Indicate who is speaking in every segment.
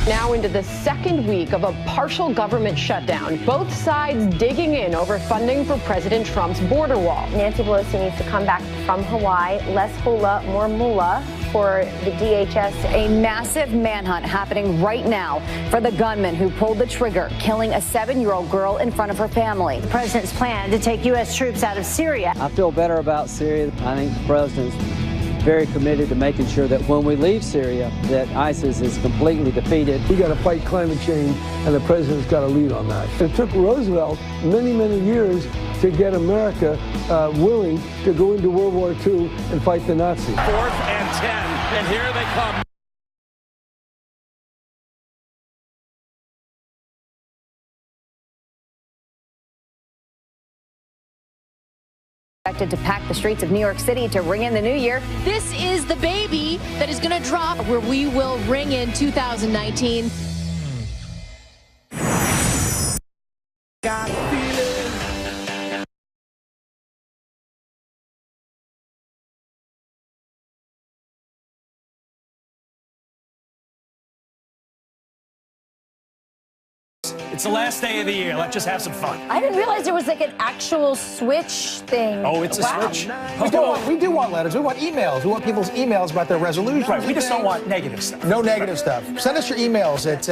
Speaker 1: Now into the second week of a partial government shutdown. Both sides digging in over funding for President Trump's border wall.
Speaker 2: Nancy Pelosi needs to come back from Hawaii. Less hula, more moolah for the DHS.
Speaker 3: A massive manhunt happening right now for the gunman who pulled the trigger, killing a 7-year-old girl in front of her family.
Speaker 4: The president's plan to take U.S. troops out of Syria.
Speaker 5: I feel better about Syria. I think the president's very committed to making sure that when we leave Syria, that ISIS is completely defeated.
Speaker 6: We got to fight climate change, and the president's got to lead on that. It took Roosevelt many, many years to get America willing to go into World War II and fight the Nazis.
Speaker 7: 4th and 10, and here they come.
Speaker 3: Expected to pack the streets of New York City to ring in the new year.
Speaker 8: This is the baby that is going to drop where we will ring in 2019.
Speaker 7: Got a feeling. It's the last day of the year. Let's just have some fun.
Speaker 4: I didn't realize there was like an actual switch thing.
Speaker 7: Oh, it's a switch.
Speaker 9: We do want letters. We want emails. We want people's emails about their resolutions.
Speaker 7: Right. We just don't want negative stuff.
Speaker 9: No negative stuff. Send us your emails at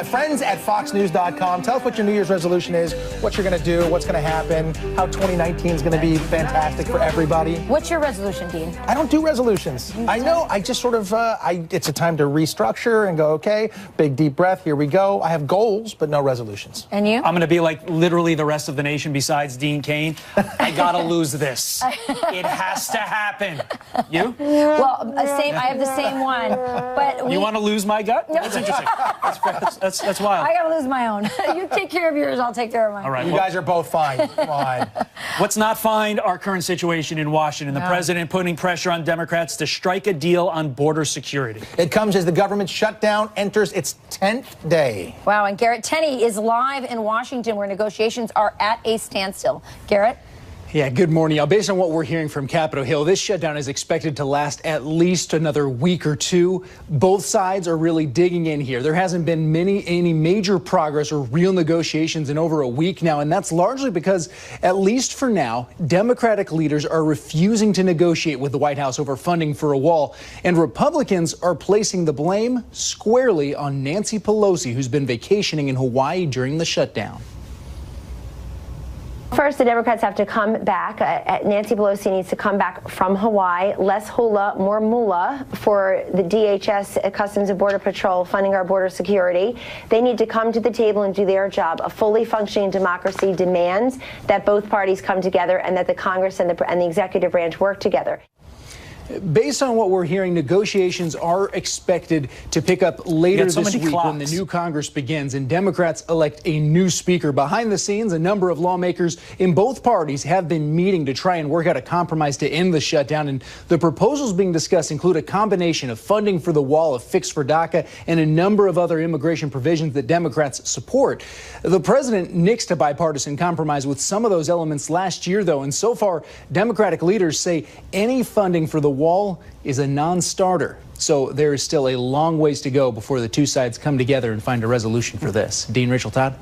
Speaker 9: friends@foxnews.com. Tell us what your New Year's resolution is, what you're going to do, what's going to happen, how 2019 is going to be fantastic for everybody.
Speaker 4: What's your resolution, Dean?
Speaker 9: I don't do resolutions. I know. I just sort of, it's a time to restructure and go, okay, big deep breath. Here we go. I have goals, but no resolutions.
Speaker 4: And you?
Speaker 7: I'm going to be like literally the rest of the nation besides Dean Cain. I got to lose this. It has to happen. You?
Speaker 4: Well, I have the same one. But
Speaker 7: you want to lose my gut? No. That's interesting. That's wild.
Speaker 4: I got to lose my own. You take care of yours, I'll take care of mine.
Speaker 7: All right.
Speaker 9: You guys are both fine. Come on.
Speaker 7: What's not fine? Our current situation in Washington. The president putting pressure on Democrats to strike a deal on border security.
Speaker 9: It comes as the government shutdown enters its 10th day.
Speaker 4: Wow, and Garrett Tenney is live in Washington where negotiations are at a standstill. Garrett?
Speaker 10: Yeah, good morning. Based on what we're hearing from Capitol Hill, this shutdown is expected to last at least another week or two. Both sides are really digging in here. There hasn't been any major progress or real negotiations in over a week now, and that's largely because, at least for now, Democratic leaders are refusing to negotiate with the White House over funding for a wall, and Republicans are placing the blame squarely on Nancy Pelosi, who's been vacationing in Hawaii during the shutdown.
Speaker 2: First, the Democrats have to come back. Nancy Pelosi needs to come back from Hawaii. Less hula, more moolah for the DHS, Customs and Border Patrol, funding our border security. They need to come to the table and do their job. A fully functioning democracy demands that both parties come together and that the Congress and the executive branch work together.
Speaker 10: Based on what we're hearing, negotiations are expected to pick up later this week when the new Congress begins and Democrats elect a new speaker. Behind the scenes, a number of lawmakers in both parties have been meeting to try and work out a compromise to end the shutdown. And the proposals being discussed include a combination of funding for the wall, a fix for DACA, and a number of other immigration provisions that Democrats support. The president nixed a bipartisan compromise with some of those elements last year, though, and so far, Democratic leaders say any funding for the wall is a non-starter. So there is still a long ways to go before the two sides come together and find a resolution for this. Dean, Rachel, Todd?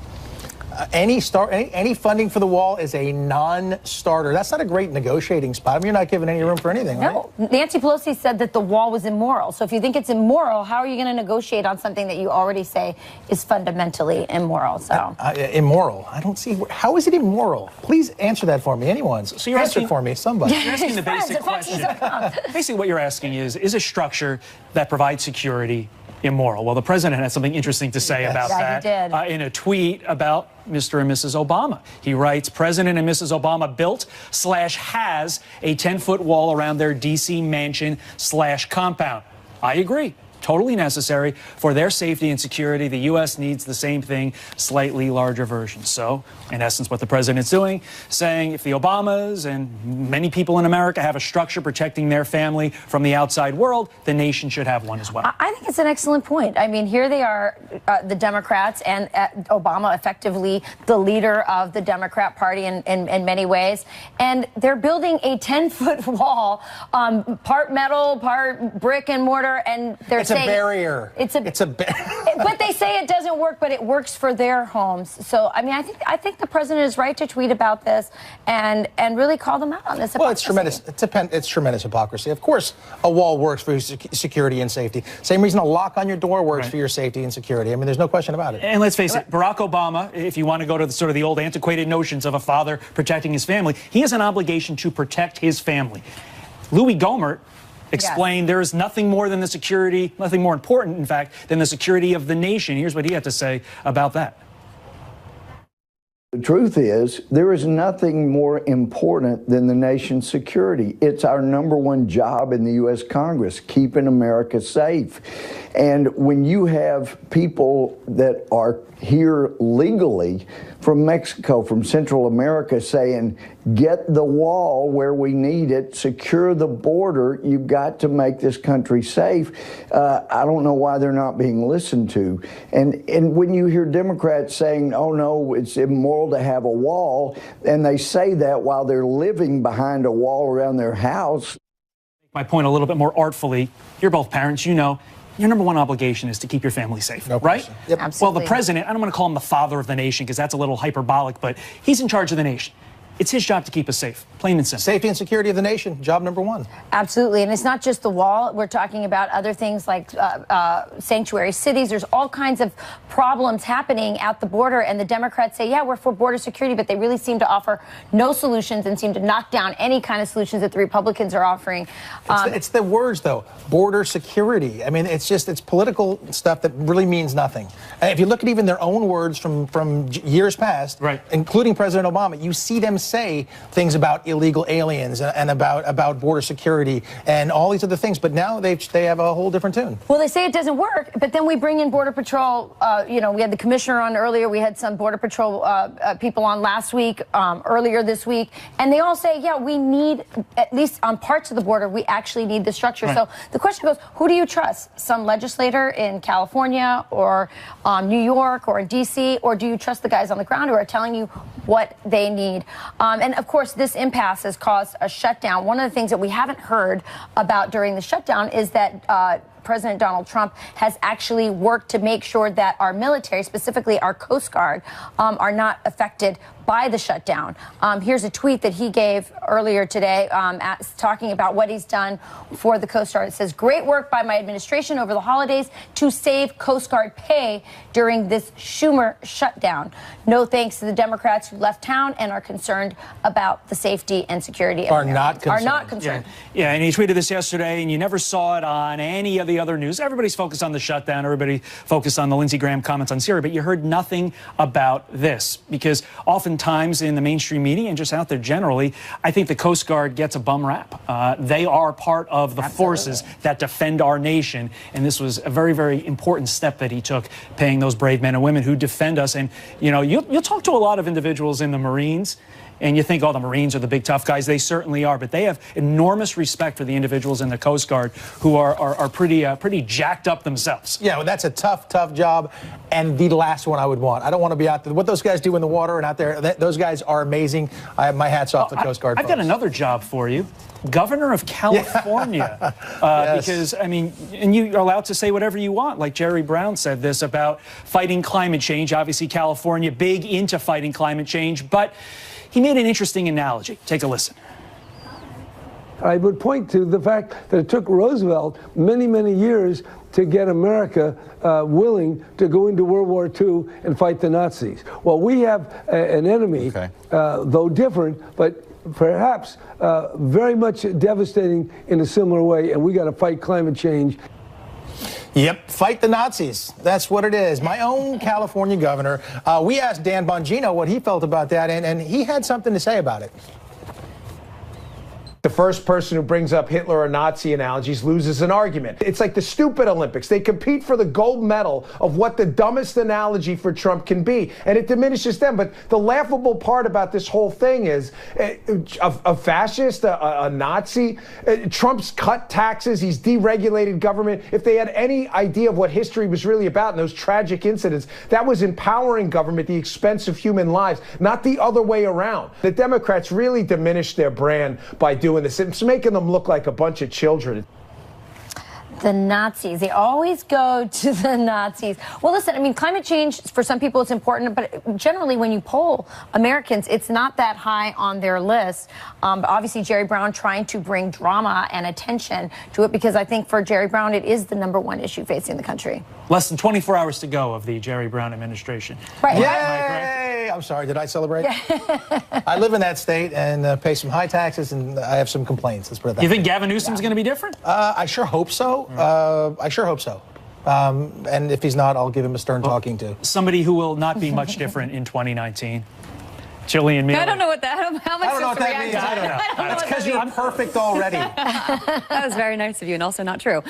Speaker 9: Any funding for the wall is a non-starter. That's not a great negotiating spot. I mean, you're not giving any room for anything, right?
Speaker 4: No. Nancy Pelosi said that the wall was immoral. So if you think it's immoral, how are you going to negotiate on something that you already say is fundamentally immoral? So
Speaker 9: immoral? I don't see. How is it immoral? Please answer that for me. Anyone's. So you're asking for me, somebody.
Speaker 7: You're asking the basic question. Basically, what you're asking is a structure that provides security immoral? Well, the president had something interesting to say about that in a tweet about Mr. and Mrs. Obama. He writes, President and Mrs. Obama built/has a 10-foot wall around their D.C. mansion/compound. I agree. Totally necessary for their safety and security. The U.S. needs the same thing, slightly larger version. So, in essence, what the president's doing, saying if the Obamas and many people in America have a structure protecting their family from the outside world, the nation should have one as well.
Speaker 4: I think it's an excellent point. I mean, here they are, the Democrats, and Obama effectively the leader of the Democrat Party in many ways, and they're building a 10-foot wall, part metal, part brick and mortar, and they're saying say
Speaker 9: a barrier.
Speaker 4: It's a but they say it doesn't work, but it works for their homes. So I mean, I think the president is right to tweet about this and really call them out on this.
Speaker 9: Well, it's tremendous. It's tremendous hypocrisy. Of course, a wall works for your security and safety. Same reason a lock on your door works for your safety and security. I mean, there's no question about it.
Speaker 7: And let's face it, Barack Obama, if you want to go to the old antiquated notions of a father protecting his family, he has an obligation to protect his family. Louis Gohmert explained there is nothing more than the security, nothing more important, in fact, than the security of the nation. Here's what he had to say about that.
Speaker 11: The truth is, there is nothing more important than the nation's security. It's our #1 job in the U.S. Congress, keeping America safe. And when you have people that are here legally from Mexico, from Central America, saying, get the wall where we need it, secure the border, you've got to make this country safe. I don't know why they're not being listened to. And when you hear Democrats saying, oh no, it's immoral to have a wall, and they say that while they're living behind a wall around their house.
Speaker 7: My point a little bit more artfully. You're both parents, you know. Your #1 obligation is to keep your family safe, right?
Speaker 9: Yep.
Speaker 4: Absolutely.
Speaker 7: Well, the president, I don't want to call him the father of the nation because that's a little hyperbolic, but he's in charge of the nation. It's his job to keep us safe, plain and simple.
Speaker 9: Safety and security of the nation, job #1.
Speaker 4: Absolutely. And it's not just the wall. We're talking about other things like sanctuary cities. There's all kinds of problems happening at the border. And the Democrats say, yeah, we're for border security, but they really seem to offer no solutions and seem to knock down any kind of solutions that the Republicans are offering.
Speaker 9: It's the words, though. Border security. I mean, it's political stuff that really means nothing. And if you look at even their own words from years past, including President Obama, you see them say things about illegal aliens and about border security and all these other things, but now they have a whole different tune.
Speaker 4: Well, they say it doesn't work, but then we bring in Border Patrol. You know, we had the commissioner on earlier. We had some Border Patrol people on last week, earlier this week, and they all say, yeah, we need, at least on parts of the border, we actually need the structure. Right. So the question goes, who do you trust? Some legislator in California or New York or in D.C., or do you trust the guys on the ground who are telling you what they need? And of course, this impasse has caused a shutdown. One of the things that we haven't heard about during the shutdown is that President Donald Trump has actually worked to make sure that our military, specifically our Coast Guard, are not affected by the shutdown. Here's a tweet that he gave earlier today talking about what he's done for the Coast Guard. It says, great work by my administration over the holidays to save Coast Guard pay during this Schumer shutdown. No thanks to the Democrats who left town and are concerned about the safety and security of Americans. Are not concerned.
Speaker 7: Yeah, and he tweeted this yesterday, and you never saw it on any of the other news. Everybody's focused on the shutdown. Everybody focused on the Lindsey Graham comments on Syria, but you heard nothing about this because oftentimes in the mainstream media and just out there generally, I think the Coast Guard gets a bum rap. They are part of the forces that defend our nation, and this was a very, very important step that he took, paying those brave men and women who defend us. And, you know, you'll talk to a lot of individuals in the Marines, and you think, oh, the Marines are the big tough guys. They certainly are, but they have enormous respect for the individuals in the Coast Guard who are pretty jacked up themselves.
Speaker 9: Yeah, well, that's a tough job, and the last one I would want. I don't want to be out there. What those guys do in the water and out there, those guys are amazing. I have my hats off to the Coast Guard
Speaker 7: I've got another job for you. Governor of California,
Speaker 9: yes.
Speaker 7: Because, I mean, and you are allowed to say whatever you want, like Jerry Brown said this about fighting climate change. Obviously, California, big into fighting climate change, but he made an interesting analogy. Take a listen.
Speaker 6: I would point to the fact that it took Roosevelt many, many years to get America willing to go into World War II and fight the Nazis. Well, we have an enemy, though different, but perhaps very much devastating in a similar way, and we got to fight climate change.
Speaker 9: Yep, fight the Nazis. That's what it is. My own California governor, we asked Dan Bongino what he felt about that, and he had something to say about it.
Speaker 12: The first person who brings up Hitler or Nazi analogies loses an argument. It's like the stupid Olympics. They compete for the gold medal of what the dumbest analogy for Trump can be, and it diminishes them. But the laughable part about this whole thing is a fascist, a Nazi, Trump's cut taxes, he's deregulated government. If they had any idea of what history was really about in those tragic incidents, that was empowering government at the expense of human lives, not the other way around. The Democrats really diminished their brand by doing this. It's making them look like a bunch of children.
Speaker 4: The Nazis. They always go to the Nazis. Well, listen, I mean, climate change, for some people it's important, but generally when you poll Americans, it's not that high on their list. But obviously, Jerry Brown trying to bring drama and attention to it, because I think for Jerry Brown, it is the #1 issue facing the country.
Speaker 7: Less than 24 hours to go of the Jerry Brown administration.
Speaker 4: Right.
Speaker 9: Yay! I'm sorry, did I celebrate? I live in that state and pay some high taxes, and I have some complaints. Let's put it that way.
Speaker 7: You think Gavin Newsom's going to be different?
Speaker 9: I sure hope so. I sure hope so. And if he's not, I'll give him a stern talking to.
Speaker 7: Somebody who will not be much different in 2019. Jillian Mealy.
Speaker 13: I don't know what that. How am I supposed to react to that?
Speaker 9: I don't know. It's because you're perfect already.
Speaker 13: That was very nice of you, and also not true.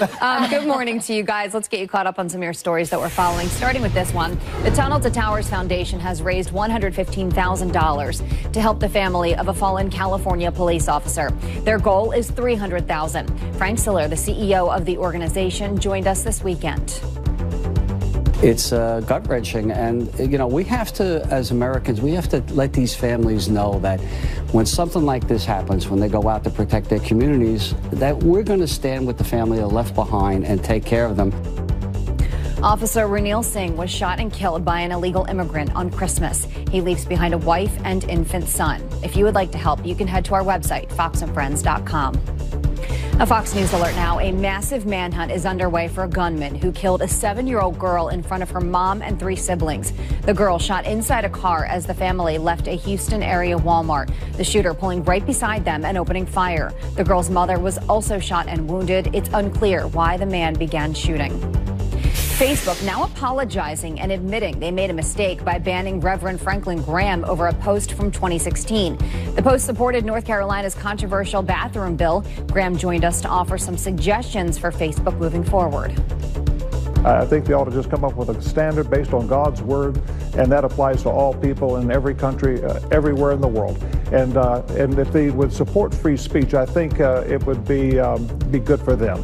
Speaker 13: Good morning to you guys. Let's get you caught up on some of your stories that we're following. Starting with this one, the Tunnel to Towers Foundation has raised $115,000 to help the family of a fallen California police officer. Their goal is $300,000. Frank Siller, the CEO of the organization, joined us this weekend.
Speaker 14: It's gut-wrenching, and you know, we have to, as Americans, we have to let these families know that when something like this happens, when they go out to protect their communities, that we're going to stand with the family that are left behind and take care of them.
Speaker 3: Officer Ranil Singh was shot and killed by an illegal immigrant on Christmas. He leaves behind a wife and infant son. If you would like to help, you can head to our website, foxandfriends.com. A Fox News alert now. A massive manhunt is underway for a gunman who killed a 7-year-old girl in front of her mom and 3 siblings. The girl shot inside a car as the family left a Houston area Walmart. The shooter pulling right beside them and opening fire. The girl's mother was also shot and wounded. It's unclear why the man began shooting. Facebook now apologizing and admitting they made a mistake by banning Reverend Franklin Graham over a post from 2016. The post supported North Carolina's controversial bathroom bill. Graham joined us to offer some suggestions for Facebook moving forward.
Speaker 15: I think they ought to just come up with a standard based on God's word, and that applies to all people in every country, everywhere in the world. And if they would support free speech, I think it would be good for them.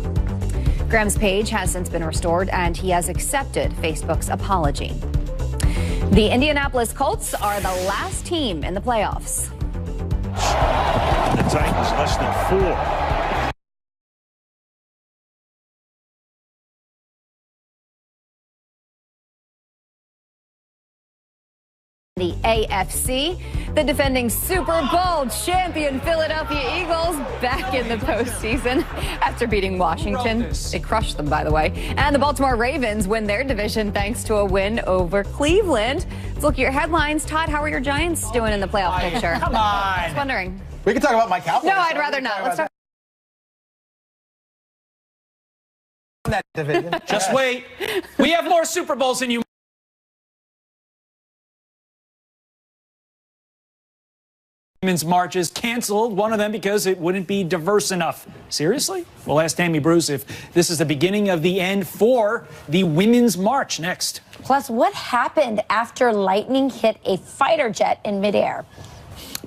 Speaker 3: Graham's page has since been restored, and he has accepted Facebook's apology. The Indianapolis Colts are the last team in the playoffs.
Speaker 16: The Titans less than 4.
Speaker 3: The AFC, the defending Super Bowl champion Philadelphia Eagles back in the postseason after beating Washington. They crushed them, by the way. And the Baltimore Ravens win their division thanks to a win over Cleveland. Let's look at your headlines. Todd, how are your Giants doing in the playoff picture?
Speaker 9: Come on.
Speaker 3: I was wondering.
Speaker 9: We can talk about my Cowboys.
Speaker 3: No, I'd rather not. Let's talk.
Speaker 9: That division.
Speaker 7: Just wait. We have more Super Bowls than you. Women's March is canceled, one of them because it wouldn't be diverse enough. Seriously? We'll ask Tammy Bruce if this is the beginning of the end for the Women's March next.
Speaker 4: Plus, what happened after lightning hit a fighter jet in midair?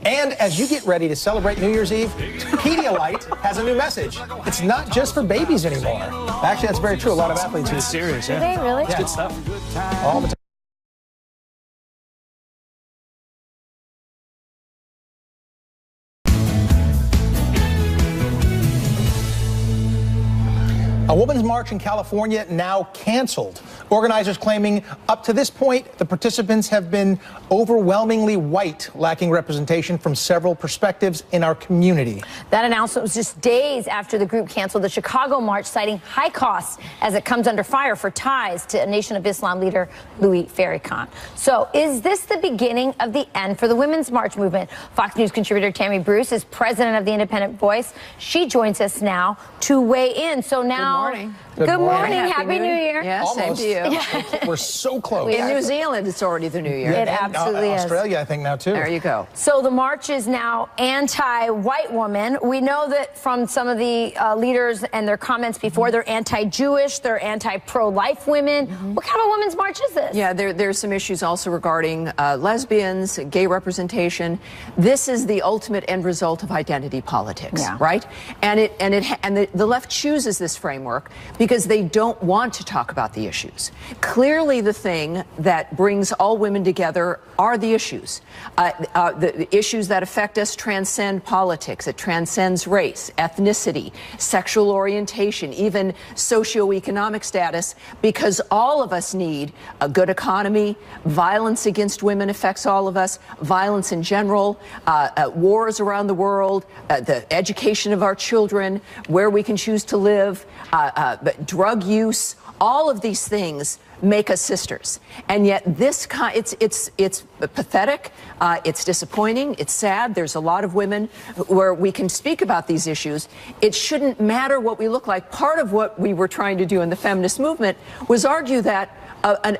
Speaker 9: And as you get ready to celebrate New Year's Eve, Pedialyte has a new message. It's not just for babies anymore. Actually, that's very true. A lot of athletes use it.
Speaker 7: Serious,
Speaker 4: yeah. Do they really?
Speaker 7: It's good stuff.
Speaker 9: All the time. A women's march in California now canceled. Organizers claiming up to this point, the participants have been overwhelmingly white, lacking representation from several perspectives in our community.
Speaker 4: That announcement was just days after the group canceled the Chicago march, citing high costs as it comes under fire for ties to Nation of Islam leader Louis Farrakhan. So is this the beginning of the end for the Women's March movement? Fox News contributor Tammy Bruce is president of the Independent Voice. She joins us now to weigh in. So now,
Speaker 17: Good morning.
Speaker 4: Happy New Year.
Speaker 17: Yeah, same to you.
Speaker 9: We're so close.
Speaker 17: In New Zealand, it's already the New Year.
Speaker 4: It absolutely is.
Speaker 9: Australia, I think, now, too.
Speaker 17: There you go.
Speaker 4: So the march is now anti-white woman. We know that from some of the leaders and their comments before, they're anti-Jewish, they're anti-pro-life women. What kind of a women's march is this?
Speaker 17: Yeah, there's some issues also regarding lesbians, gay representation. This is the ultimate end result of identity politics, right? And the left chooses this framework because they don't want to talk about the issues. issues. Clearly, the thing that brings all women together are the issues. The issues that affect us transcend politics. It transcends race, ethnicity, sexual orientation, even socioeconomic status, because all of us need a good economy. Violence against women affects all of us. Violence in general, wars around the world, the education of our children, where we can choose to live, drug use, all of these things make us sisters. And yet it's pathetic, it's disappointing, it's sad. There's a lot of women where we can speak about these issues. It shouldn't matter what we look like. Part of what we were trying to do in the feminist movement was argue that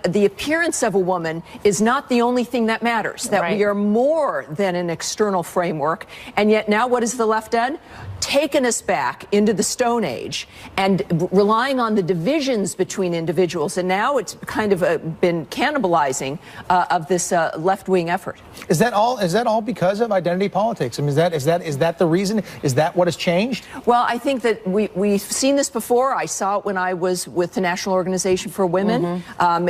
Speaker 17: the appearance of a woman is not the only thing that matters, that we are more than an external framework. And yet now what has the left done? Taken us back into the Stone Age and relying on the divisions between individuals. And now it's kind of been cannibalizing of this left-wing effort.
Speaker 9: Is that all because of identity politics? I mean, is that the reason? Is that what has changed?
Speaker 17: Well, I think that we've seen this before. I saw it when I was with the National Organization for Women.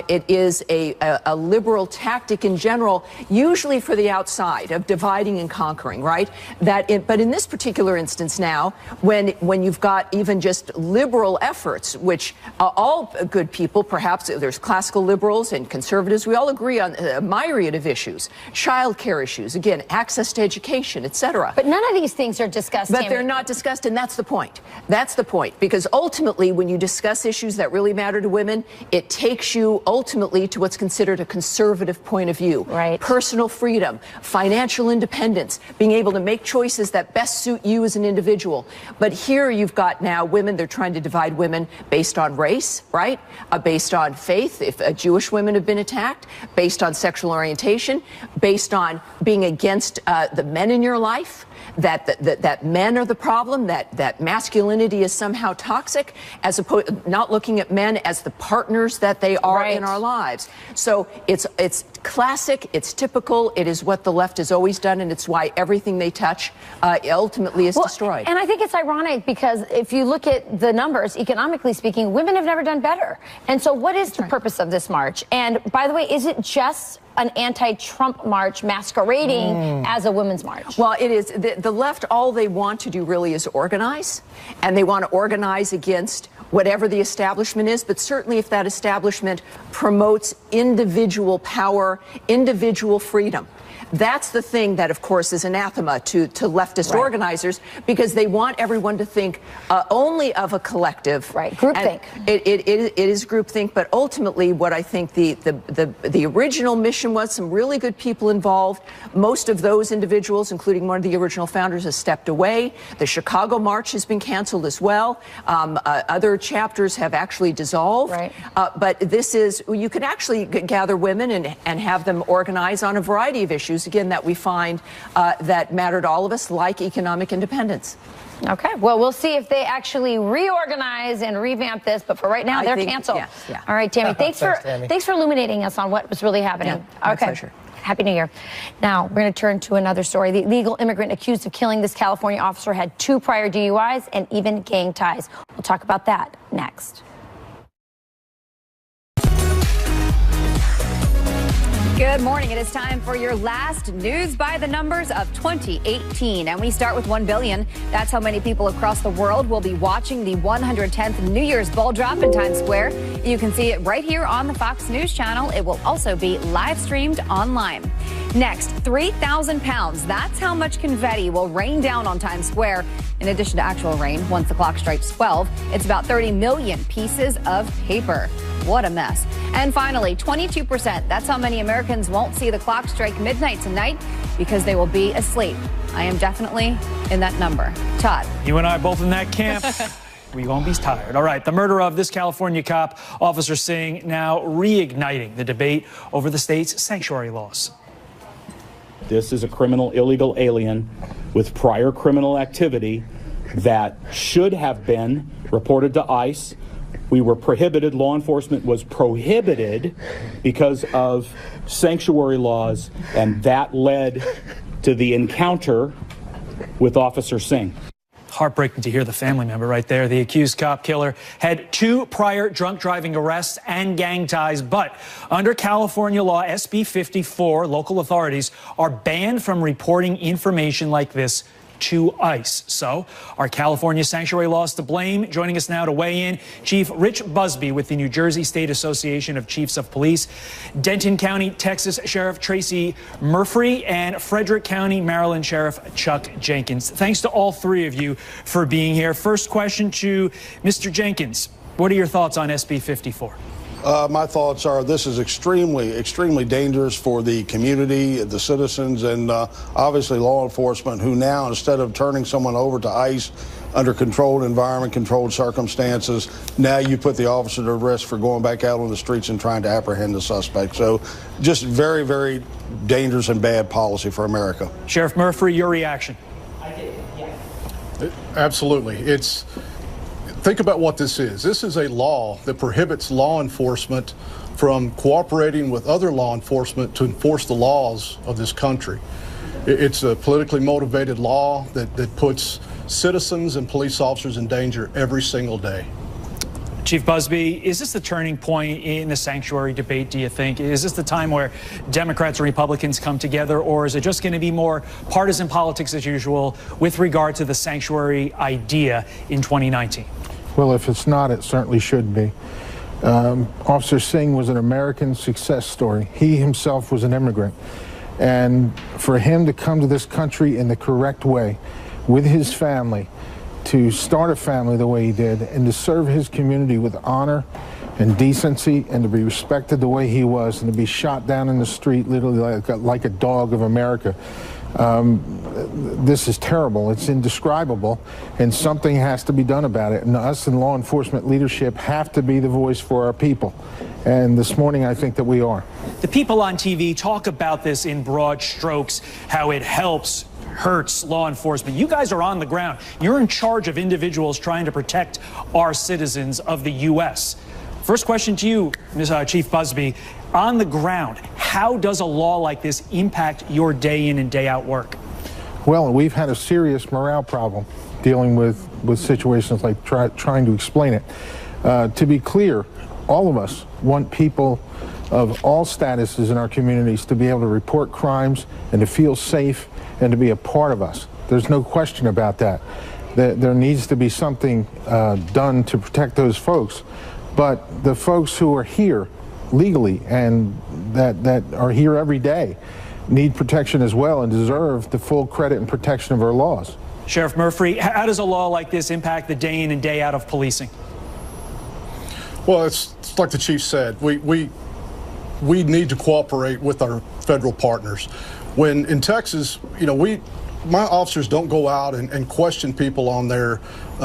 Speaker 17: It is a liberal tactic in general, usually for the outside, of dividing and conquering, right? But in this particular instance now, when you've got even just liberal efforts, which all good people, perhaps there's classical liberals and conservatives, we all agree on a myriad of issues, child care issues, again, access to education, etc.
Speaker 4: But none of these things are discussed.
Speaker 17: But they're not discussed, and that's the point. That's the point, because ultimately, when you discuss issues that really matter to women, it takes you ultimately to what's considered a conservative point of view.
Speaker 4: Right.
Speaker 17: Personal freedom, financial independence, being able to make choices that best suit you as an individual. But here you've got now women, they're trying to divide women based on race, right? Based on faith, if Jewish women have been attacked, based on sexual orientation, based on being against the men in your life. That men are the problem, that masculinity is somehow toxic, as opposed not looking at men as the partners that they are in our lives. So it's classic, it's typical, it is what the left has always done, and it's why everything they touch ultimately is destroyed.
Speaker 4: And I think it's ironic because if you look at the numbers, economically speaking, women have never done better. And so what is the purpose of this march? And by the way, is it just an anti-Trump march masquerading as a women's march?
Speaker 17: Well, it is. The left, all they want to do really is organize, and they want to organize against whatever the establishment is, but certainly if that establishment promotes individual power, individual freedom. That's the thing that, of course, is anathema to leftist organizers, because they want everyone to think only of a collective.
Speaker 4: Right, groupthink.
Speaker 17: It is groupthink, but ultimately what I think the original mission was, some really good people involved. Most of those individuals, including one of the original founders, has stepped away. The Chicago March has been canceled as well. Other chapters have actually dissolved. Right. But this is, you can actually gather women and have them organize on a variety of issues, again, that we find that matter to all of us, like economic independence.
Speaker 4: Okay, well, we'll see if they actually reorganize and revamp this, but for right now, they're canceled.
Speaker 17: Yeah.
Speaker 4: All right, Tammy, thanks for illuminating us on what was really happening.
Speaker 17: My pleasure.
Speaker 4: Happy New Year. Now, we're going to turn to another story. The illegal immigrant accused of killing this California officer had 2 prior DUIs and even gang ties. We'll talk about that next.
Speaker 3: Good morning. It is time for your last news by the numbers of 2018. And we start with 1 billion. That's how many people across the world will be watching the 110th New Year's ball drop in Times Square. You can see it right here on the Fox News channel. It will also be live streamed online. Next, 3,000 pounds. That's how much confetti will rain down on Times Square. In addition to actual rain, once the clock strikes 12, it's about 30 million pieces of paper. What a mess. And finally, 22%. That's how many Americans won't see the clock strike midnight tonight because they will be asleep. I am definitely in that number. Todd.
Speaker 7: You and I are both in that camp. We won't be tired. All right, the murder of this California cop, Officer Singh, now reigniting the debate over the state's sanctuary laws.
Speaker 18: This is a criminal illegal alien with prior criminal activity that should have been reported to ICE. We were prohibited, law enforcement was prohibited because of sanctuary laws, and that led to the encounter with Officer Singh.
Speaker 7: Heartbreaking to hear the family member right there. The accused cop killer had 2 prior drunk driving arrests and gang ties, but under California law SB 54, local authorities are banned from reporting information like this to ICE. So, are California sanctuary laws to blame? Joining us now to weigh in, Chief Rich Busby with the New Jersey State Association of Chiefs of Police, Denton County, Texas Sheriff Tracy Murphy, and Frederick County, Maryland Sheriff Chuck Jenkins. Thanks to all 3 of you for being here. First question to Mr. Jenkins. What are your thoughts on SB 54?
Speaker 19: My thoughts are this is extremely, extremely dangerous for the community, the citizens, and obviously law enforcement, who now, instead of turning someone over to ICE under controlled environment, controlled circumstances, now you put the officer at risk for going back out on the streets and trying to apprehend the suspect. So just very, very dangerous and bad policy for America.
Speaker 7: Sheriff Murphy, your reaction?
Speaker 20: Absolutely. Think about what this is. This is a law that prohibits law enforcement from cooperating with other law enforcement to enforce the laws of this country. It's a politically motivated law that puts citizens and police officers in danger every single day.
Speaker 7: Chief Busby, is this the turning point in the sanctuary debate, do you think? Is this the time where Democrats and Republicans come together, or is it just going to be more partisan politics as usual with regard to the sanctuary idea in 2019?
Speaker 15: Well, if it's not, it certainly should be. Officer Singh was an American success story. He himself was an immigrant. And for him to come to this country in the correct way, with his family, to start a family the way he did, and to serve his community with honor and decency, and to be respected the way he was, and to be shot down in the street literally like a dog of America. This is terrible. It's indescribable, and something has to be done about it. And us in law enforcement leadership have to be the voice for our people. And this morning, I think that we are.
Speaker 7: The people on TV talk about this in broad strokes, how it helps, hurts law enforcement. You guys are on the ground. You're in charge of individuals trying to protect our citizens of the U.S. First question to you, Chief Busby. On the ground, how does a law like this impact your day in and day out work?
Speaker 15: Well, we've had a serious morale problem dealing with situations like trying to explain it. To be clear, all of us want people of all statuses in our communities to be able to report crimes and to feel safe and to be a part of us. There's no question about that. There needs to be something done to protect those folks. But the folks who are here legally and that are here every day need protection as well and deserve the full credit and protection of our laws.
Speaker 7: Sheriff Murphy, how does a law like this impact the day in and day out of policing?
Speaker 20: Well, it's like the chief said. We need to cooperate with our federal partners. When in Texas, my officers don't go out and question people on their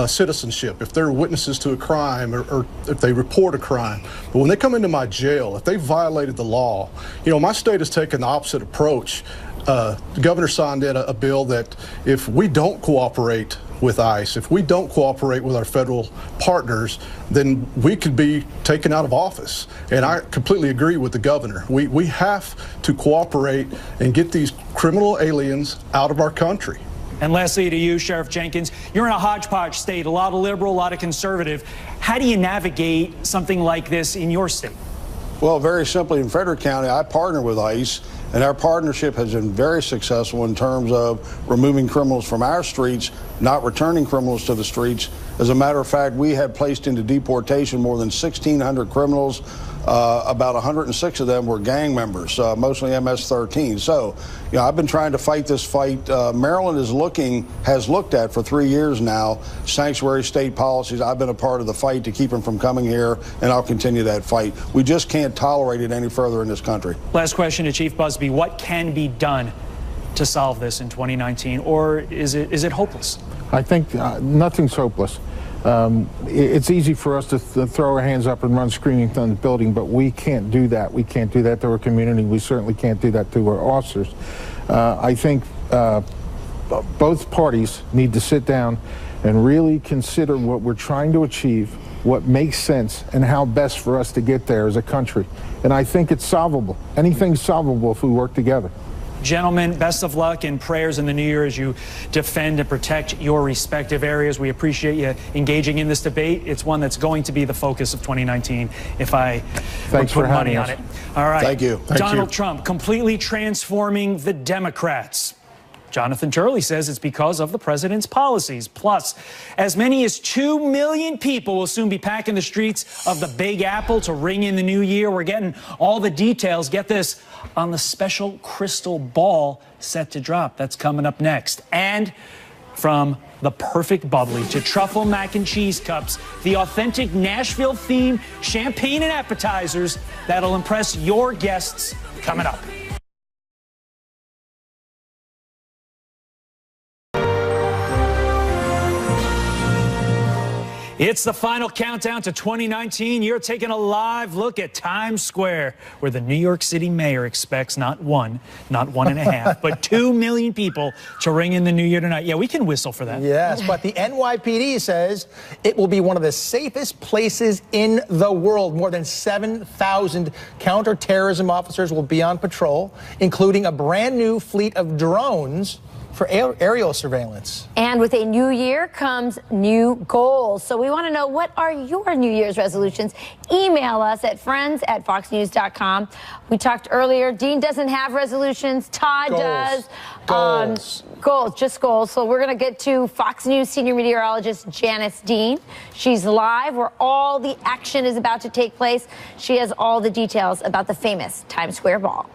Speaker 20: citizenship, if they're witnesses to a crime or if they report a crime. But when they come into my jail, if they violated the law, my state has taken the opposite approach. The governor signed in a bill that if we don't cooperate with ICE, if we don't cooperate with our federal partners, then we could be taken out of office. And I completely agree with the governor. We have to cooperate and get these criminal aliens out of our country.
Speaker 7: And lastly to you, Sheriff Jenkins, you're in a hodgepodge state, a lot of liberal, a lot of conservative. How do you navigate something like this in your state?
Speaker 19: Well, very simply, in Frederick County, I partner with ICE, and our partnership has been very successful in terms of removing criminals from our streets, not returning criminals to the streets. As a matter of fact, we have placed into deportation more than 1,600 criminals. About 106 of them were gang members, mostly MS-13. So, I've been trying to fight this fight. Maryland has looked at for 3 years now sanctuary state policies. I've been a part of the fight to keep them from coming here, and I'll continue that fight. We just can't tolerate it any further in this country.
Speaker 7: Last question to Chief Busby. What can be done to solve this in 2019, or is it hopeless?
Speaker 15: I think nothing's hopeless. It's easy for us to throw our hands up and run screaming from the building, but we can't do that. We can't do that to our community. We certainly can't do that to our officers. I think both parties need to sit down and really consider what we're trying to achieve, what makes sense, and how best for us to get there as a country. And I think it's solvable. Anything's solvable if we work together.
Speaker 7: Gentlemen, best of luck and prayers in the new year as you defend and protect your respective areas. We appreciate you engaging in this debate. It's one that's going to be the focus of 2019 if I would put money on it. All right.
Speaker 19: Thank you.
Speaker 7: Donald Trump completely transforming the Democrats. Jonathan Turley says it's because of the president's policies. Plus, as many as 2 million people will soon be packing the streets of the Big Apple to ring in the new year. We're getting all the details, get this, on the special crystal ball set to drop. That's coming up next. And from the perfect bubbly to truffle mac and cheese cups, the authentic Nashville-themed champagne and appetizers that'll impress your guests coming up. It's the final countdown to 2019. You're taking a live look at Times Square, where the New York City mayor expects not 1.5, but 2 million people to ring in the new year tonight. Yeah, we can whistle for that.
Speaker 9: Yes, but the NYPD says it will be one of the safest places in the world. More than 7,000 counterterrorism officers will be on patrol, including a brand new fleet of drones for aerial surveillance.
Speaker 4: And with a new year comes new goals. So we want to know, what are your New Year's resolutions? Email us at friends@foxnews.com. We talked earlier, Dean doesn't have resolutions, Todd does. Goals, just goals. So we're going to get to Fox News senior meteorologist Janice Dean. She's live where all the action is about to take place. She has all the details about the famous Times Square ball.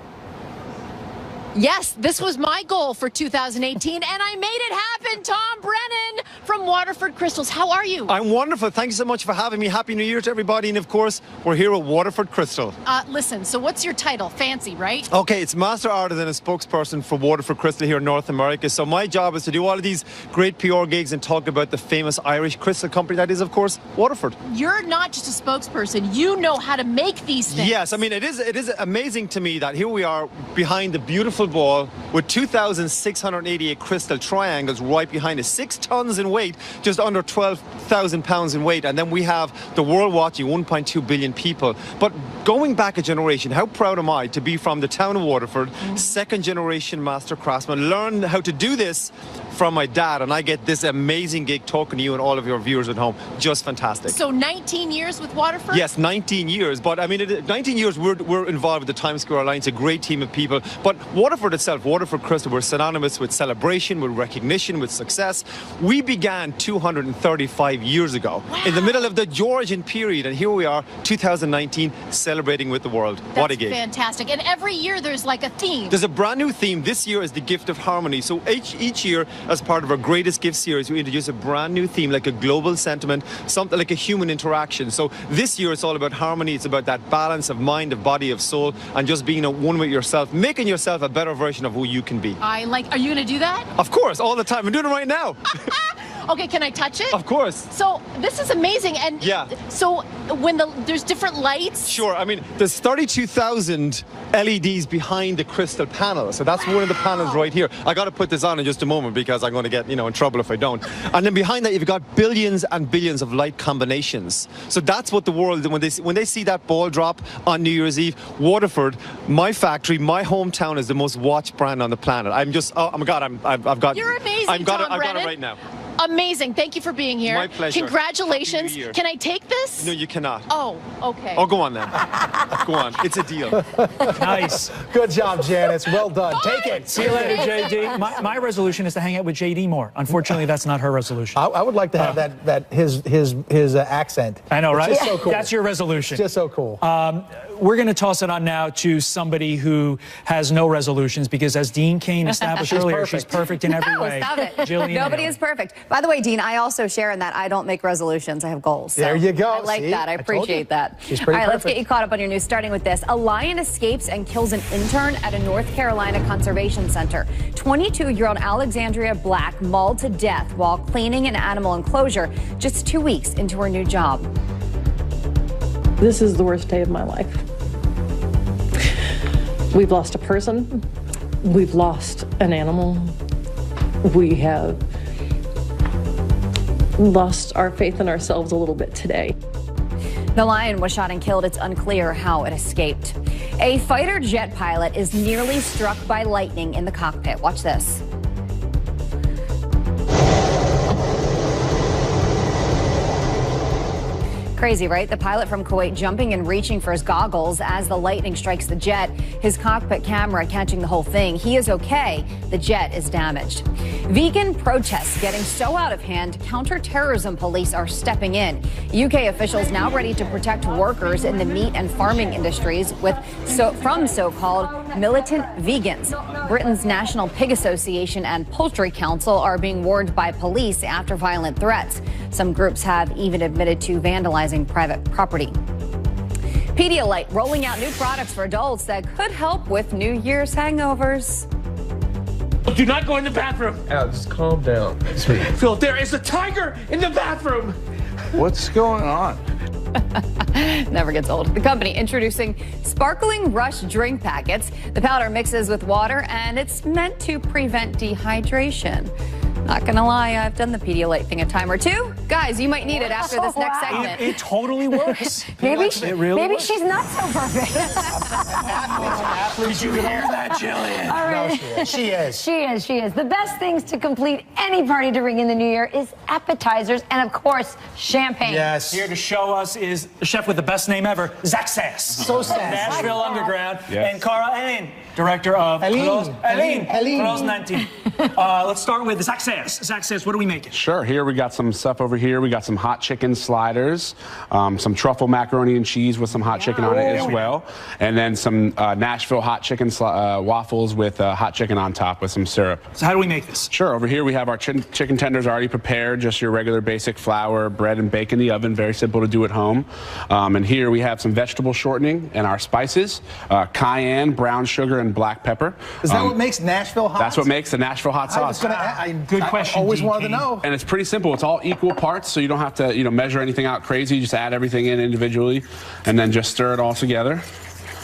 Speaker 8: Yes, this was my goal for 2018, and I made it happen. Tom Brennan from Waterford Crystals. How are you?
Speaker 21: I'm wonderful. Thank you so much for having me. Happy New Year to everybody. And of course, we're here at Waterford Crystal.
Speaker 8: Listen, so what's your title? Fancy, right?
Speaker 21: Okay, it's Master Artisan and a spokesperson for Waterford Crystal here in North America. So my job is to do all of these great PR gigs and talk about the famous Irish crystal company that is, of course, Waterford.
Speaker 8: You're not just a spokesperson. You know how to make these things.
Speaker 21: Yes, I mean, it is amazing to me that here we are behind the beautiful ball with 2,688 crystal triangles right behind us, 6 tons in weight, just under 12,000 pounds in weight. And then we have the world watching, 1.2 billion people. But going back a generation, how proud am I to be from the town of Waterford, second generation master craftsman, learn how to do this from my dad, and I get this amazing gig talking to you and all of your viewers at home. Just fantastic.
Speaker 8: So 19 years with Waterford?
Speaker 21: Yes, 19 years. But I mean, 19 years we're involved with the Times Square Alliance, a great team of people. But Waterford itself, Waterford Crystal, we're synonymous with celebration, with recognition, with success. We began 235 years ago, in the middle of the Georgian period, and here we are, 2019, celebrating with the world. What a gig.
Speaker 8: That's fantastic. And every year there's like a theme.
Speaker 21: There's a brand new theme. This year is the gift of harmony. So each year, as part of our greatest gift series, we introduce a brand new theme, like a global sentiment, something like a human interaction. So this year it's all about harmony. It's about that balance of mind, of body, of soul, and just being one with yourself, making yourself a better version of who you can be.
Speaker 8: Are you going to do that?
Speaker 21: Of course, all the time. I'm doing it right now.
Speaker 8: Okay, can I touch it?
Speaker 21: Of course.
Speaker 8: So this is amazing. And
Speaker 21: yeah.
Speaker 8: So when there's different lights?
Speaker 21: Sure. I mean, there's 32,000 LEDs behind the crystal panel. So that's one of the panels right here. I got to put this on in just a moment because I'm going to get, in trouble if I don't. And then behind that, you've got billions and billions of light combinations. So that's what the world, when they see that ball drop on New Year's Eve, Waterford, my factory, my hometown, is the most watched brand on the planet. I'm just, oh my God, I've got.
Speaker 8: You're amazing,
Speaker 21: I've got
Speaker 8: Tom Brennan.
Speaker 21: it right now.
Speaker 8: Amazing. Thank you for being here.
Speaker 21: My pleasure.
Speaker 8: Congratulations. Can I take this?
Speaker 21: No, you cannot.
Speaker 8: Oh, okay.
Speaker 21: Oh, go on then. Go on. It's a deal.
Speaker 7: Nice.
Speaker 9: Good job, Janice. Well done. Take it.
Speaker 7: See you later, JD. My resolution is to hang out with JD more. Unfortunately, that's not her resolution.
Speaker 9: I would like to have his accent.
Speaker 7: I know, right?
Speaker 9: It's just so cool.
Speaker 7: That's your resolution.
Speaker 9: It's just so cool.
Speaker 7: We're going to toss it on now to somebody who has no resolutions because, as Dean Cain established earlier, she's perfect in every way.
Speaker 13: Stop it.
Speaker 7: Jillian
Speaker 13: Nobody
Speaker 7: Hill.
Speaker 13: is perfect. By the way, Dean, I also share in that I don't make resolutions. I have goals. So
Speaker 9: there you go.
Speaker 13: I like that. I appreciate that.
Speaker 9: She's pretty
Speaker 13: All right,
Speaker 9: perfect.
Speaker 13: let's get you caught up on your news, starting with this. A lion escapes and kills an intern at a North Carolina conservation center. 22-year-old Alexandria Black mauled to death while cleaning an animal enclosure just 2 weeks into her new job.
Speaker 22: This is the worst day of my life. We've lost a person. We've lost an animal. We have lost our faith in ourselves a little bit today.
Speaker 3: The Lion was shot and killed. It's unclear how it escaped. A fighter jet pilot is nearly struck by lightning in the cockpit. Watch this. Crazy, right? The pilot from Kuwait jumping and reaching for his goggles as the lightning strikes the jet. His cockpit camera catching the whole thing. He is okay. The jet is damaged. Vegan protests getting so out of hand, counter-terrorism police are stepping in. UK officials now ready to protect workers in the meat and farming industries from so-called militant vegans. Britain's National Pig Association and Poultry Council are being warned by police after violent threats. Some groups have even admitted to vandalizing private property. Pedialyte rolling out new products for adults that could help with New Year's hangovers.
Speaker 1: Do not go in the bathroom.
Speaker 5: Al, just calm down.
Speaker 1: Phil, there is a tiger in the bathroom.
Speaker 5: What's going on?
Speaker 3: Never gets old. The company introducing Sparkling Rush drink packets. The powder mixes with water and it's meant to prevent dehydration. Not gonna lie, I've done the Pedialyte thing a time or two. Guys, you might need it after this next segment.
Speaker 7: It totally works.
Speaker 4: Maybe
Speaker 7: works.
Speaker 4: she's not so perfect.
Speaker 1: Did you hear that, Jillian?
Speaker 4: All right.
Speaker 9: No, she is.
Speaker 4: She is. The best things to complete any party to ring in the new year is appetizers and, of course, champagne.
Speaker 9: Yes.
Speaker 7: Here to show us is the chef with the best name ever, Zach Sass.
Speaker 9: So sass.
Speaker 7: Nashville Underground.
Speaker 5: Yes.
Speaker 7: And Cara Helene, director of Close 19. Let's start with Zach Sass. Zach Sass, what are we making?
Speaker 5: Sure. Here we got some stuff over here. We got some hot chicken sliders, some truffle macaroni and cheese with some hot chicken on it as well, and then some Nashville hot chicken waffles with hot chicken on top with some syrup.
Speaker 7: So how do we make this?
Speaker 5: Sure. Over here we have our chicken tenders already prepared, just your regular basic flour, bread, and bake in the oven. Very simple to do at home. And here we have some vegetable shortening and our spices, cayenne, brown sugar, and black pepper.
Speaker 9: Is that what makes Nashville hot?
Speaker 5: That's what makes the Nashville hot sauce.
Speaker 7: Good question.
Speaker 9: I always
Speaker 7: DK.
Speaker 9: wanted to know.
Speaker 5: And it's pretty simple. It's all equal parts, so you don't have to, measure anything out crazy. You just add everything in individually, and then just stir it all together.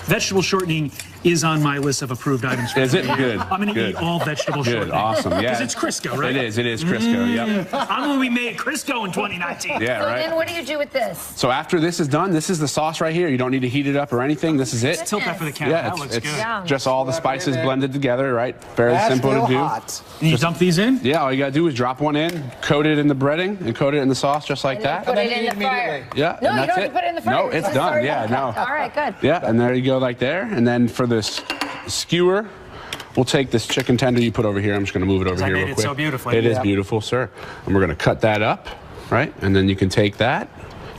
Speaker 7: Vegetable shortening is on my list of approved items. For
Speaker 5: Is it?
Speaker 7: today.
Speaker 5: Good.
Speaker 7: I'm going to eat all vegetable
Speaker 5: Good.
Speaker 7: shortening.
Speaker 5: Awesome. Yeah.
Speaker 7: Because it's Crisco, right?
Speaker 5: It is Crisco. Yep.
Speaker 7: I'm going to be made Crisco in 2019.
Speaker 5: Yeah,
Speaker 4: So
Speaker 5: right.
Speaker 4: then what do you do with this?
Speaker 5: So after this is done, this is the sauce right here. You don't need to heat it up or anything. This is it.
Speaker 7: Tilt that for the camera.
Speaker 5: Yeah,
Speaker 7: that looks
Speaker 5: it's
Speaker 7: good.
Speaker 5: just all the spices blended together, right? Very simple to do.
Speaker 9: Hot.
Speaker 7: And you dump these in?
Speaker 5: Yeah, all you gotta do is drop one in, coat it in the breading, and coat it in the sauce just like that.
Speaker 4: Put it in the fire.
Speaker 5: Yeah,
Speaker 4: No,
Speaker 5: and
Speaker 4: you
Speaker 5: that's
Speaker 4: don't have
Speaker 5: it.
Speaker 4: to put it in the fire.
Speaker 5: No, it's done. Yeah, no.
Speaker 4: All right, good.
Speaker 5: Yeah, and there you go, like there. And then for this skewer, we'll take this chicken tender you put over here. I'm just gonna move it over
Speaker 7: I
Speaker 5: here
Speaker 7: made
Speaker 5: real
Speaker 7: it
Speaker 5: quick.
Speaker 7: so beautifully.
Speaker 5: It is beautiful, sir. And we're gonna cut that up, right? And then you can take that,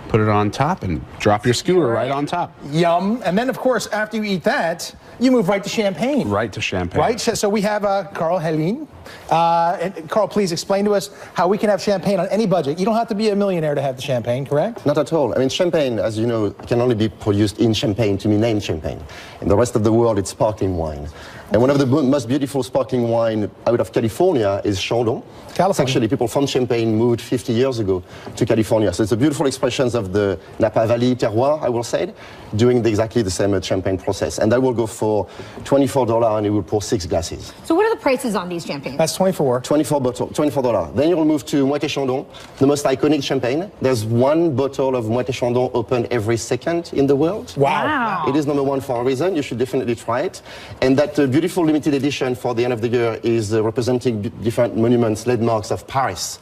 Speaker 5: put it on top, and drop your skewer right on top.
Speaker 9: Yum. And then, of course, after you eat that, you move right to champagne.
Speaker 5: Right to champagne.
Speaker 9: Right? So we have Carl Helene. And Carl, please explain to us how we can have champagne on any budget. You don't have to be a millionaire to have the champagne, correct?
Speaker 23: Not at all. I mean, champagne, as you know, can only be produced in Champagne to be named champagne. In the rest of the world, it's sparkling wine. And one of the most beautiful sparkling wine out of California is Chandon. It's actually people from Champagne moved 50 years ago to California. So it's a beautiful expression of the Napa Valley terroir, I will say, doing exactly the same champagne process. And that will go for $24 and it will pour 6 glasses.
Speaker 4: So what are the prices on these champagnes?
Speaker 9: That's 24.
Speaker 23: $24. Then you will move to Moët & Chandon, the most iconic champagne. There's one bottle of Moët & Chandon opened every second in the world.
Speaker 9: Wow.
Speaker 23: It is #1 for a reason. You should definitely try it. And that beautiful limited edition for the end of the year is representing different monuments, landmarks of Paris.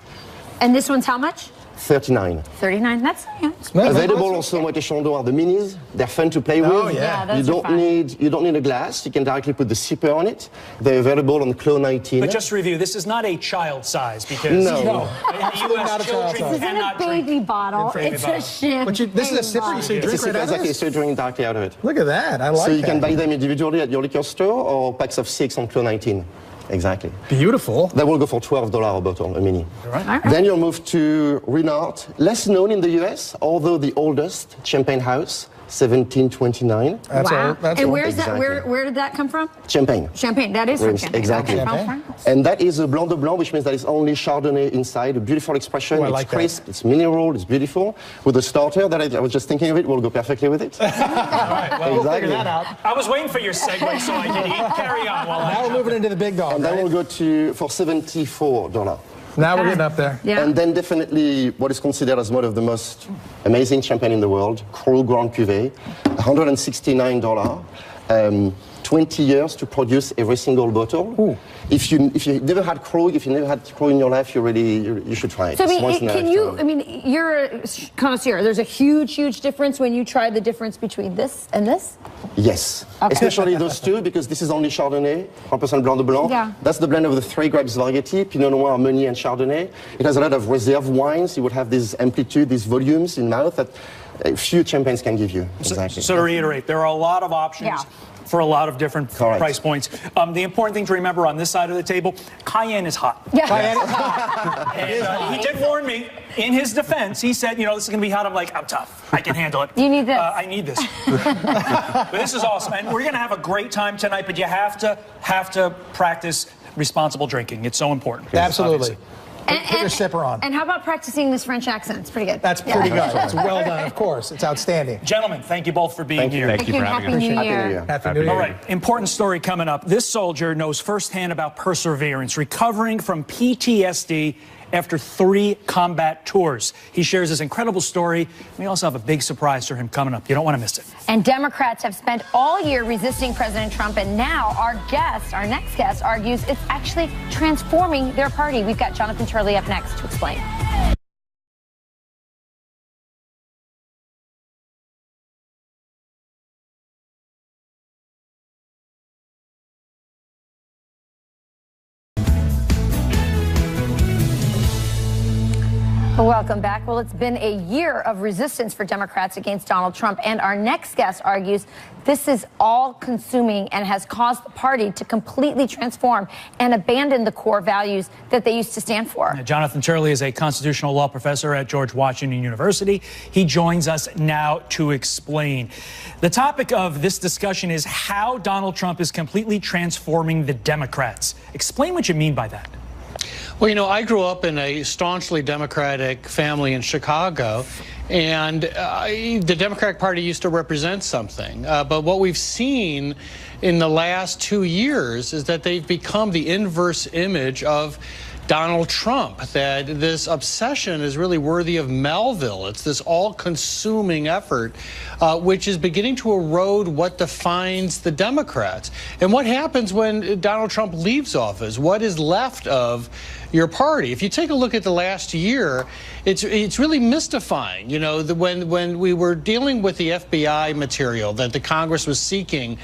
Speaker 4: And this one's how much?
Speaker 23: 39.
Speaker 4: 39. That's
Speaker 23: Available also Moët & Chandon are the minis. They're fun to play with.
Speaker 4: Yeah,
Speaker 23: you
Speaker 4: those are fun.
Speaker 23: You don't need a glass. You can directly put the sipper on it. They're available on Clos 19.
Speaker 7: But just to review, this is not a child size because
Speaker 23: No.
Speaker 7: in the US, children
Speaker 4: This isn't a
Speaker 7: cannot drink.
Speaker 4: baby bottle.
Speaker 7: baby
Speaker 4: It's
Speaker 7: bottle.
Speaker 4: a champagne.
Speaker 9: But this is a sipper, you say
Speaker 23: It's a
Speaker 9: drink
Speaker 23: sipper,
Speaker 9: right out of
Speaker 23: exactly.
Speaker 9: this?
Speaker 23: So you drink directly out of it.
Speaker 9: Look at that. I like
Speaker 23: So you
Speaker 9: that.
Speaker 23: can buy them individually at your liquor store or packs of 6 on Clos 19. Exactly.
Speaker 9: Beautiful.
Speaker 23: That will go for $12 a bottle, a mini.
Speaker 9: All right.
Speaker 23: Then you'll move to Ruinart, less known in the US, although the oldest champagne house, 1729.
Speaker 4: Wow. And where's that?
Speaker 23: Exactly.
Speaker 4: Where did that come from?
Speaker 23: Champagne.
Speaker 4: Champagne. That is from
Speaker 23: Reims,
Speaker 4: Champagne.
Speaker 23: exactly.
Speaker 4: Okay.
Speaker 23: Champagne. And that is a Blanc de Blanc, which means that it's only Chardonnay inside. A beautiful expression.
Speaker 9: Oh, I
Speaker 23: it's
Speaker 9: like that.
Speaker 23: crisp, it's mineral, it's beautiful. With a starter that I was just thinking of it, will go perfectly with it.
Speaker 9: All right. Well, we'll figure that out.
Speaker 7: I was waiting for your segue so I could eat. Carry on while
Speaker 9: Now we're moving into the big dog.
Speaker 23: And that will go for $74.
Speaker 9: Now we're getting up there.
Speaker 23: Yeah. And then definitely what is considered as one of the most amazing champagne in the world, Krug Grand Cuvée, $169. 20 years to produce every single bottle. Ooh. If you never had Krug, if you never had Krug in your life, you should try it.
Speaker 4: So you're a connoisseur. There's a huge difference when you try the difference between this and this?
Speaker 23: Yes, okay. Especially those two, because this is only Chardonnay, 100% Blanc de Blanc.
Speaker 4: Yeah.
Speaker 23: That's the blend of the 3 grapes variety, Pinot Noir, Meunier, and Chardonnay. It has a lot of reserve wines. You would have this amplitude, these volumes in mouth that few champagnes can give you. Exactly.
Speaker 7: So to reiterate, there are a lot of options. For a lot of different price points. The important thing to remember on this side of the table, cayenne is hot.
Speaker 4: Yeah.
Speaker 7: Cayenne is hot. And he did warn me. In his defense, he said, this is going to be hot. I'm like, I'm tough. I can handle it.
Speaker 4: You need this.
Speaker 7: I need this. But this is awesome. And we're going to have a great time tonight, but you have to practice responsible drinking. It's so important.
Speaker 9: Absolutely. Put your sipper on.
Speaker 4: And how about practicing this French accent? It's pretty good.
Speaker 9: That's pretty good. It's well done, of course. It's outstanding.
Speaker 7: Gentlemen, thank you both for being here.
Speaker 23: Thank you for having us.
Speaker 4: Happy New Year.
Speaker 9: Happy New Year.
Speaker 7: All right, important story coming up. This soldier knows firsthand about perseverance, recovering from PTSD after 3 combat tours. He shares his incredible story. We also have a big surprise for him coming up. You don't want to miss it.
Speaker 4: And Democrats have spent all year resisting President Trump, and now our next guest, argues it's actually transforming their party. We've got Jonathan Turley up next to explain. Welcome back. Well, it's been a year of resistance for Democrats against Donald Trump, and our next guest argues this is all-consuming and has caused the party to completely transform and abandon the core values that they used to stand for.
Speaker 7: Jonathan Turley is a constitutional law professor at George Washington University. He joins us now to explain. The topic of this discussion is how Donald Trump is completely transforming the Democrats. Explain what you mean by that.
Speaker 2: Well, I grew up in a staunchly Democratic family in Chicago, and the Democratic Party used to represent something. But what we've seen in the last 2 years is that they've become the inverse image of Donald Trump, that this obsession is really worthy of Melville. It's this all-consuming effort, which is beginning to erode what defines the Democrats. And what happens when Donald Trump leaves office? What is left of your party? If you take a look at the last year, it's really mystifying. When we were dealing with the FBI material that the Congress was seeking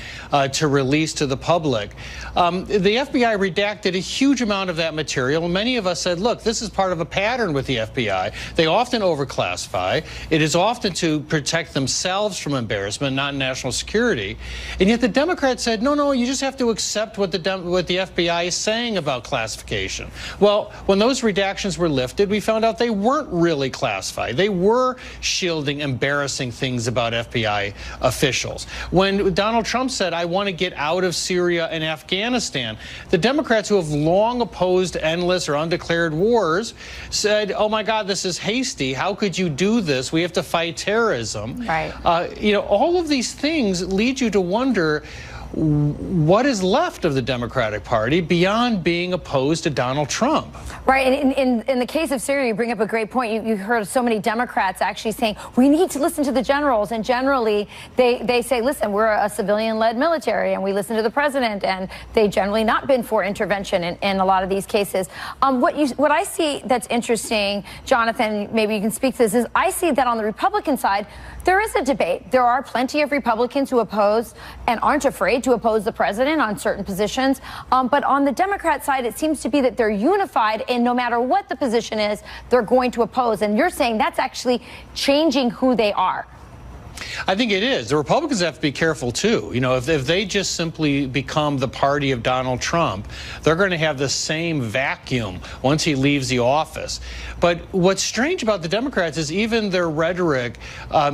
Speaker 2: to release to the public, the FBI redacted a huge amount of that material. And many of us said, look, this is part of a pattern with the FBI. They often overclassify. It is often to protect themselves from embarrassment, not national security. And yet the Democrats said, no, you just have to accept what the FBI is saying about classification. Well, when those redactions were lifted, we found out they weren't really classified. They were shielding embarrassing things about FBI officials. When Donald Trump said, I want to get out of Syria and Afghanistan, the Democrats, who have long opposed endless or undeclared wars, said, oh my God, this is hasty. How could you do this? We have to fight terrorism.
Speaker 4: Right.
Speaker 2: All of these things lead you to wonder what is left of the Democratic Party beyond being opposed to Donald Trump.
Speaker 4: Right. And in the case of Syria, you bring up a great point. You heard so many Democrats actually saying, we need to listen to the generals. And generally, they say, listen, we're a civilian-led military, and we listen to the president. And they generally not been for intervention in a lot of these cases. What I see that's interesting, Jonathan, maybe you can speak to this, is I see that on the Republican side, there is a debate. There are plenty of Republicans who oppose and aren't afraid to oppose the president on certain positions. But on the Democrat side, it seems to be that they're unified, and no matter what the position is, they're going to oppose. And you're saying that's actually changing who they are.
Speaker 2: I think it is. The Republicans have to be careful, too. If they just simply become the party of Donald Trump, they're going to have the same vacuum once he leaves the office. But what's strange about the Democrats is even their rhetoric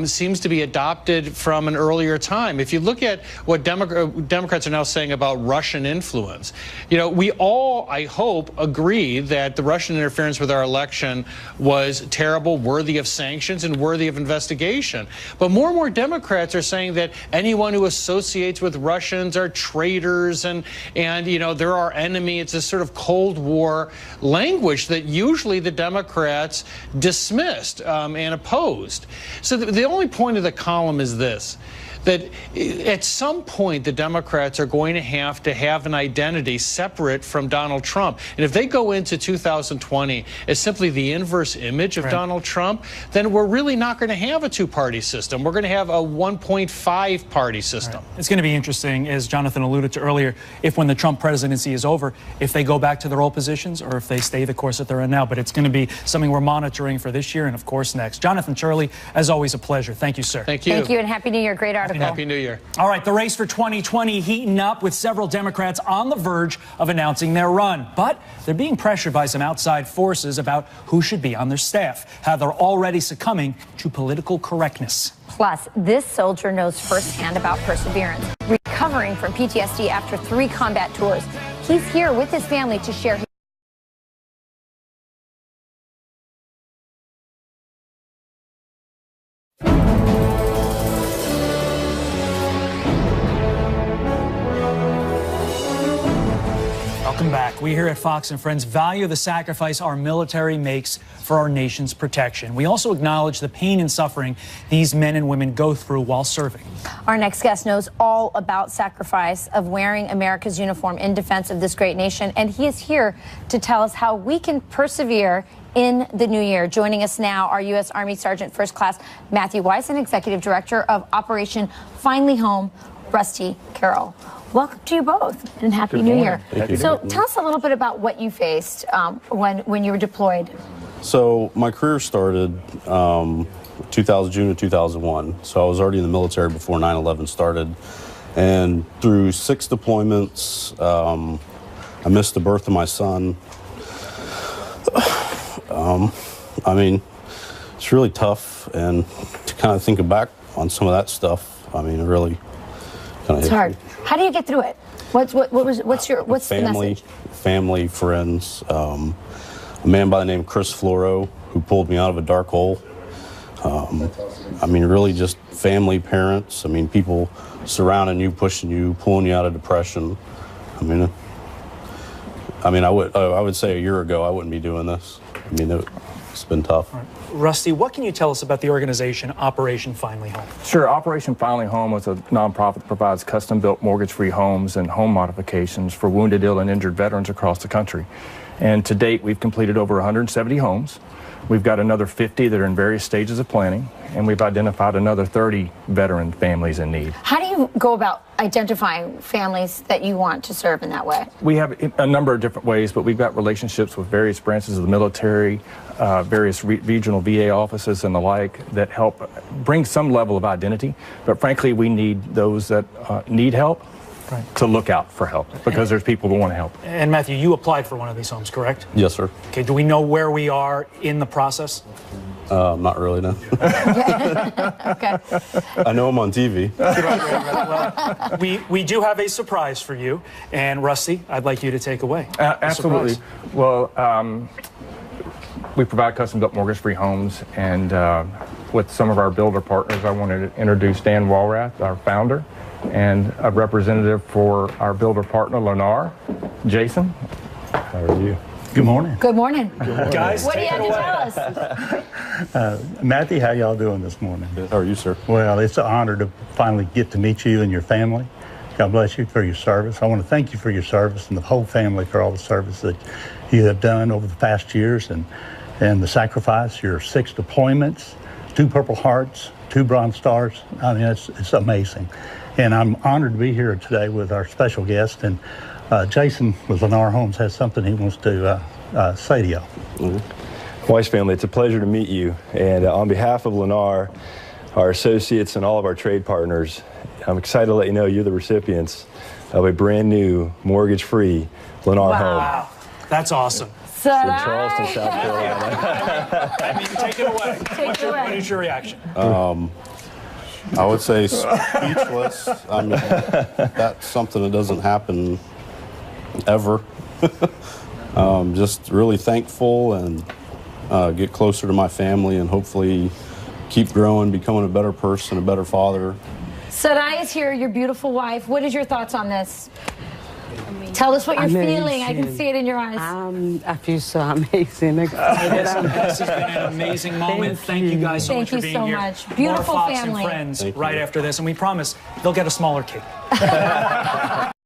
Speaker 2: seems to be adopted from an earlier time. If you look at what Democrats are now saying about Russian influence, we all, I hope, agree that the Russian interference with our election was terrible, worthy of sanctions, and worthy of investigation. But more and more more Democrats are saying that anyone who associates with Russians are traitors and you know, they're our enemy. It's this sort of Cold War language that usually the Democrats dismissed and opposed. So the only point of the column is this, that at some point the Democrats are going to have an identity separate from Donald Trump. And if they go into 2020 as simply the inverse image of Donald Trump, then we're really not going to have a two-party system. We're going to have a 1.5-party system.
Speaker 7: It's going to be interesting, as Jonathan alluded to earlier, if when the Trump presidency is over, if they go back to their old positions or if they stay the course that they're in now. But it's going to be something we're monitoring for this year and, of course, next. Jonathan Turley, as always, a pleasure. Thank you, sir.
Speaker 2: Thank you.
Speaker 4: Thank you, and Happy New Year. Great article.
Speaker 2: Happy New Year.
Speaker 7: All right, the race for 2020 heating up with several Democrats on the verge of announcing their run. But they're being pressured by some outside forces about who should be on their staff, how they're already succumbing to political correctness.
Speaker 4: Plus, this soldier knows firsthand about perseverance, recovering from PTSD after 3 combat tours. He's here with his family to share his
Speaker 7: Welcome back. We here at Fox and Friends value the sacrifice our military makes for our nation's protection. We also acknowledge the pain and suffering these men and women go through while serving.
Speaker 4: Our next guest knows all about sacrifice of wearing America's uniform in defense of this great nation, and he is here to tell us how we can persevere in the new year. Joining us now, our U.S. Army Sergeant First Class Matthew Weiss and Executive Director of Operation Finally Home, Rusty Carroll. Welcome to you both, and Happy New Year. So tell us a little bit about what you faced when you were deployed.
Speaker 6: So my career started June of 2001. So I was already in the military before 9/11 started. And through 6 deployments, I missed the birth of my son. I mean, it's really tough, and to kind of think back on some of that stuff, I mean, it really kind of
Speaker 4: It's hard. How do you get through it? What's the message?
Speaker 6: Family, friends, a man by the name of Chris Floro, who pulled me out of a dark hole. I mean, really just family, parents. I mean, people surrounding you, pushing you, pulling you out of depression. I mean, I would say a year ago I wouldn't be doing this. I mean, it's been tough.
Speaker 7: Rusty, what can you tell us about the organization Operation Finally Home?
Speaker 10: Sure. Operation Finally Home is a nonprofit that provides custom-built mortgage-free homes and home modifications for wounded, ill, and injured veterans across the country. And to date, we've completed over 170 homes. We've got another 50 that are in various stages of planning, and we've identified another 30 veteran families in need.
Speaker 4: How do you go about identifying families that you want to serve in that way?
Speaker 10: We have a number of different ways, but we've got relationships with various branches of the military, various regional VA offices and the like that help bring some level of identity. But frankly, we need those that need help to look out for help, because there's people who want to help.
Speaker 7: And Matthew, you applied for one of these homes, correct?
Speaker 6: Yes, sir.
Speaker 7: Okay, do we know where we are in the process?
Speaker 6: Not really, no.
Speaker 4: Okay.
Speaker 6: I know I'm on TV.
Speaker 7: Well, we do have a surprise for you, and Rusty, I'd like you to take away.
Speaker 10: Absolutely. Well, we provide custom-built mortgage-free homes, and with some of our builder partners, I wanted to introduce Dan Walrath, our founder, and a representative for our builder partner, Lennar, Jason. How are you?
Speaker 11: Good morning.
Speaker 4: Good morning.
Speaker 7: Guys,
Speaker 4: what do you have to tell us?
Speaker 11: Matthew, how y'all doing this morning?
Speaker 6: How are you, sir?
Speaker 11: Well, it's an honor to finally get to meet you and your family. God bless you for your service. I want to thank you for your service and the whole family for all the service that you have done over the past years and the sacrifice, your 6 deployments, 2 Purple Hearts, 2 Bronze Stars. I mean, it's amazing. And I'm honored to be here today with our special guest. And Jason with Lennar Homes has something he wants to say to y'all.
Speaker 24: Weiss family, it's a pleasure to meet you. And on behalf of Lennar, our associates, and all of our trade partners, I'm excited to let you know you're the recipients of a brand new mortgage-free Lennar home.
Speaker 7: Wow, that's awesome.
Speaker 24: In Charleston, South Carolina.
Speaker 7: I mean, take it away. What is your reaction?
Speaker 6: I would say speechless. I mean, that's something that doesn't happen ever. Just really thankful and get closer to my family and hopefully keep growing, becoming a better person, a better father.
Speaker 4: Sarai is here, your beautiful wife. What is your thoughts on this? Tell us what you're feeling. I can see it in your eyes.
Speaker 12: I feel so amazing.
Speaker 7: This has been an amazing moment. Thank you guys so much for being here.
Speaker 4: Thank you so much. Beautiful
Speaker 7: More Fox
Speaker 4: family.
Speaker 7: and Friends right after this, and we promise they'll get a smaller cake.